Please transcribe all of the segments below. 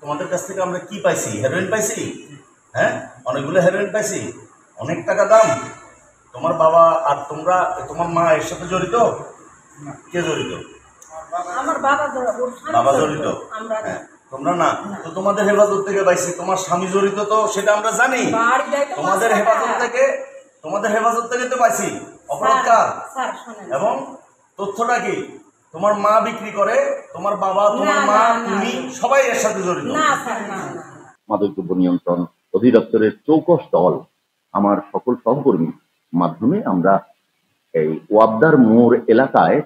তোমাদের কাছ থেকে আমরা কি পাইছি? হেরোইন পাইছি। হ্যাঁ, অনেকগুলো হেরোইন পাইছি, অনেক টাকা দাম। তোমার বাবা আর তোমরা, তোমার মা এর সাথে জড়িত? কে জড়িত? আমার বাবা জড়িত। হ্যাঁ, তোমরা না। তো তোমাদের হেফাজত থেকে পাইছি, তোমার স্বামী জড়িত তো সেটা আমরা জানি। তোমাদের হেফাজত থেকে তো পাইছি। অপরাধ কার? এবং তথ্যটা কি? তোমার মা বিক্রি করে, তোমার বাবা, তোমার মা, তুমি সবাই এর সাথে জড়িত। মাদকদ্রব্য নিয়ন্ত্রণ অধিদপ্তরের চৌকস দল আমার সকল সহকর্মীর মাধ্যমে আমরা এই ওয়াবদার মোড় এলাকায়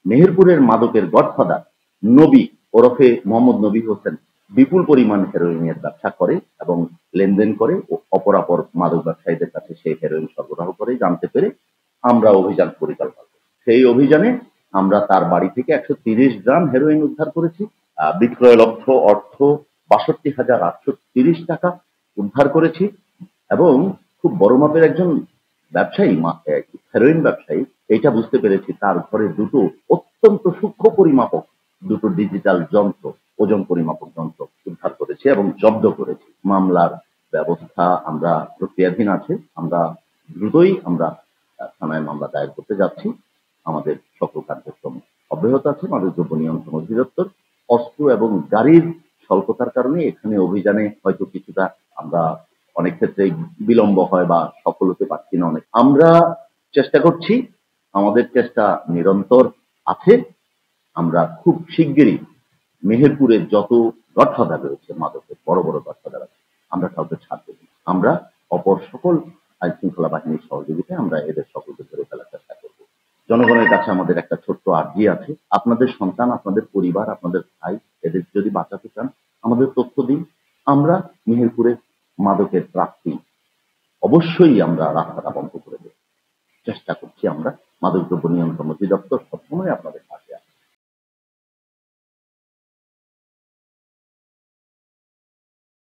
মেহেরপুরের মাদকের গডফাদার নবী ওরফে মোহাম্মদ নবী হোসেন বিপুল পরিমাণ হেরোইনের ব্যবসা করে এবং লেনদেন করে ও অপরাপর মাদক ব্যবসায়ীদের কাছে সেই হেরোইন সরবরাহ করে জানতে পেরে আমরা অভিযান পরিচালনা করি। সেই অভিযানে আমরা তার বাড়ি থেকে 130 গ্রাম হেরোইন উদ্ধার করেছি। বিক্রয় লক্ষ্য অর্থ 62,830 টাকা উদ্ধার করেছি এবং খুব বড় মাপের একজন ব্যবসায়ী, হেরোইন ব্যবসায়ী, এটা বুঝতে পেরেছি তার ঘরে দুটো অত্যন্ত সূক্ষ্ম পরিমাপক, দুটো ডিজিটাল যন্ত্র, ওজন পরিমাপক যন্ত্র উদ্ধার করেছি এবং জব্দ করেছি। মামলার ব্যবস্থা আমরা প্রক্রিয়াধীন আছে। আমরা দ্রুতই থানায় মামলা দায়ের করতে যাচ্ছি। আমাদের সকল কার্যক্রম অব্যাহত আছে। মাদকদ্রব্য নিয়ন্ত্রণ অধিদপ্তর অস্ত্র এবং গাড়ির স্বল্পতার কারণে এখানে অভিযানে হয়তো কিছুটা আমরা অনেক ক্ষেত্রে বিলম্ব হয় বা সফল হতে পারছি না। আমরা চেষ্টা করছি, আমাদের চেষ্টা নিরন্তর আছে। আমরা খুব শিগগিরই মেহেরপুরের যত গডফাদার রয়েছে, মাদকের বড় বড় গডফাদার আছে, আমরা কাউকে ছাড় দেব না। আমরা অপর সকল আইন শৃঙ্খলা বাহিনীর সহযোগিতায় আমরা এদের সকলকে ধরে ফেলার চেষ্টা করব। জনগণের কাছে আমাদের একটা ছোট্ট আর্জি আছে, আপনাদের সন্তান, আপনাদের পরিবার, আপনাদের ভাই, এদের যদি বাঁচাতে চান আমাদের তথ্য দিন। আমরা মেহেরপুরে মাদকের প্রাপ্তি অবশ্যই আমরা রাস্তাটা বন্ধ করে দেব চেষ্টা করছি। আমরা মাদকদ্রব্য নিয়ন্ত্রণ অধিদপ্তর সবসময় আপনাদের